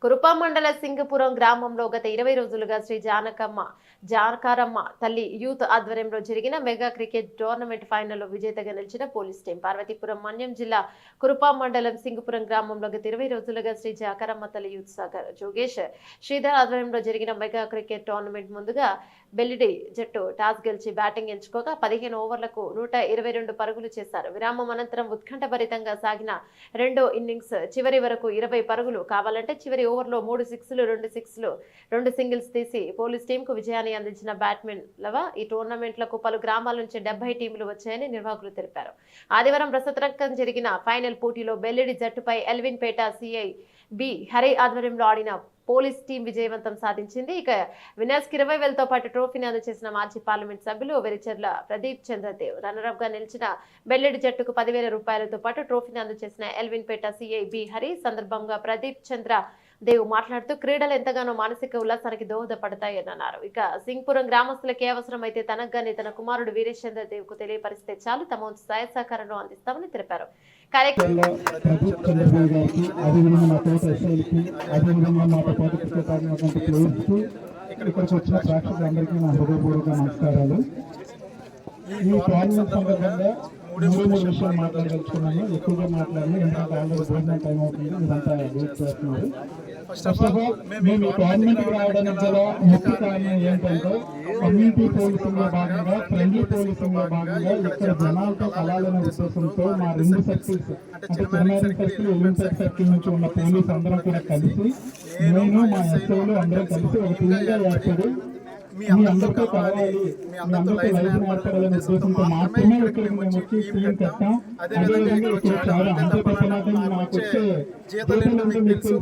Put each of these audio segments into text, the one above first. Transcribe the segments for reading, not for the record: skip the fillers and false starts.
కురుపా మండల సింగపురం గ్రామంలో గత 20 రోజులుగా శ్రీ జానకారమ్మ తల్లి యూత్ ఆధ్వర్యంలో జరిగిన మెగా క్రికెట్ టోర్నమెంట్ ఫైనల్లో విజేతగా నిలిచిన పోలీస్ టీం పార్వతీపురం మన్యం జిల్లా కురుపా మండలం సింగపురం గ్రామంలో గత 20 రోజులుగా శ్రీ జాకారమ్మ తల్లి యూత్ సాగర్ జోగేష్ శ్రీధర్ ఆధ్వర్యంలో జరిగిన మెగా క్రికెట్ టోర్నమెంట్ ముందుగా బెల్లిడి జట్టు టాస్ గెలిచి బ్యాటింగ్ ఎంచుకోగా 15 ఓవర్లకు 122 పరుగులు చేశారు. విరామం అనంతరం ఉత్కంఠభరితంగా సాగిన రెండో ఇన్నింగ్స్ చివరి వరకు 20 పరుగులు కావాలంటే చివరి ఓవర్లో 3 సిక్స్లు 2 సింగిల్స్ తీసి పోలీస్ టీంకు విజయాన్ని అందించిన బ్యాట్స్మెన్లవ ఈ టోర్నమెంట్లకు పలు గ్రామాల నుంచి 70 టీంలు వచ్చాయని నిర్వాహకులు తెలిపారు. ఆదివారం రసతరంగం జరిగిన ఫైనల్ పోటీలో బెల్లిడి జట్టుపై ఎల్విన్ పేట సిఐ బి హరి ఆధ్వర్యంలో ఆడిన పోలీస్ టీం విజయవంతం సాధించింది. ఇక వినర్స్ 20,000తో పాటు ట్రోఫీని అందజేసిన మాజీ పార్లమెంట్ సభ్యులు వెరిచెర్ల ప్రదీప్ చంద్రదేవ్, రన్నరప్ గా నిలిచిన బెల్లెడి జట్టుకు 10,000 రూపాయలతో పాటు ట్రోఫీని అందజేసిన ఎల్విన్ పేట సిఐ బి హరి సందర్భంగా ప్రదీప్ చంద్ర దేవ్ మాట్లాడుతూ క్రీడలు ఎంతగానో మానసిక ఉల్లాసానికి దోహదపడతాయని అన్నారు. ఇక సింగపురం గ్రామస్తులకి అవసరమైతే తనకు గాని తన కుమారుడు వీరేశ్చంద్ర దేవ్ కు తెలియపరిస్తే చాలు తమ వంతు సహాయ సహకారాలను అందిస్తామని తెలిపారు. మూడు విషయాలు మాట్లాడగలుగుతున్నాను. ఎక్కువగా మాట్లాడినా ఎందుకంటే ఆల్రెడీ భోజనం టైం అవుతుంది, ఇదంతా వెయిట్ చేస్తున్నారు. ఫస్ట్ ఆఫ్ ఆల్ మేము గవర్నమెంట్ రావడానికి గల ముఖ్య కారణం ఏంటంటే కమ్యూనిటీ పోలీసింగ్ లో భాగంగా, ఫ్రెండ్లీ పోలీసింగ్ లో భాగంగా ఇక్కడ జనాలతో కలాలనే ఉద్దేశంతో మా 2 సర్కిల్స్ అంటే చిన్నమేరం సర్కిల్, ఎలిమెంటరీ సర్కిల్ నుంచి ఉన్న పోలీస్ అందరం కూడా కలిసి నేను మా ఎస్ఐలు అందరం కలిసి ఒక టీమ్గా ఏర్పడి మీ అందరితో కలవాలి, మీ అందరితో లైఫ్ మాట్లాడాలనే ఉద్దేశంతో మాత్రమే ఇక్కడికి మేము వచ్చి టీం కట్టాం. అదేవిధంగా ఇక్కడ చాలా అంతేకాకుండా మాకు వచ్చే జీతాలు మీకు తెలుసు,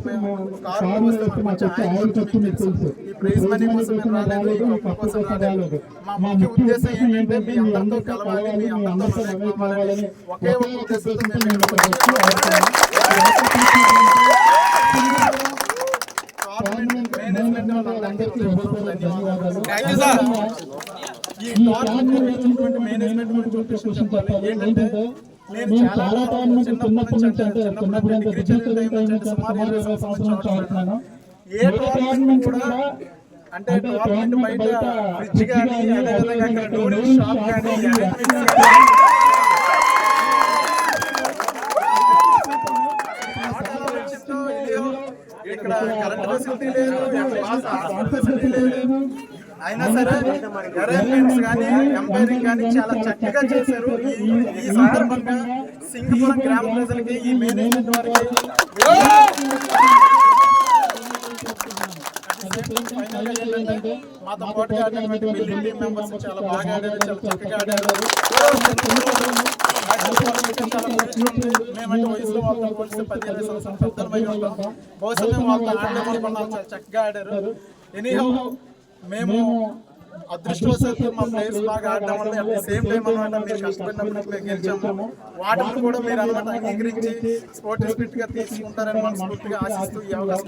ఫార్మర్ వస్తే మాకు వచ్చే ఆయిల్ ఖర్చు మీకు తెలుసు. ప్రైజ్ మనీ కోసం రాలేదు, కప్పు కోసం రాలేదు. మా ముఖ్య ఉద్దేశం ఏంటంటే మీ అందరితో కలవాలి, మీ అందరితో లైఫ్ కావాలని ఒకే ఒక ఉద్దేశంతో మేము ఇక్కడికి వచ్చి నేను చాలా టోర్నమెంట్ చిన్నప్పటి నుంచి అంటే చిన్నప్పుడు అంటే సుమారు 20 సంవత్సరాల నుంచి ఆడుతున్నాను. ఏ టోర్నమెంట్ కూడా అంటే టోర్నమెంట్ బయట ఫ్రిడ్జ్ కానీ అదేవిధంగా నూడిల్ షాప్ కానీ ఇక్కడ కరెంట్ ఫెసిలిటీ లేదు, అయినా సరే అరేంజ్మెంట్స్ కానీ ఎంపైరింగ్ కానీ చాలా చక్కగా చేశారు. ఈ సందర్భంగా సింగపురం గ్రామ ప్రజలకి ఈ మేనేజ్మెంట్ వారికి మాతో పాటు ఆడినటువంటి బిల్డింగ్ టీం మెంబర్స్ చాలా బాగా ఆడారు, చాలా చక్కగా ఆడారు. మేమంటే వయసులో వాళ్ళతో పోలిస్తే 15 సంవత్సరాలు పెద్దలమై ఉంటాం. బహుశా మేము వాళ్ళతో ఆడలేమనుకున్నాం, చాలా చక్కగా ఆడారు. ఎనీహౌ మేము అదృష్టవశాత్తు మా ప్లేయర్స్ బాగా ఆడడం వల్ల అట్ ది సేమ్ టైం అనమాట మీరు కష్టపడినప్పుడు మేము గెలిచాము. వాటిని కూడా మీరు అనమాట అంగీకరించి స్పోర్ట్ స్పిరిట్ గా తీసుకుంటారని మనస్ఫూర్తిగా ఆశిస్తూ ఈ అవకాశం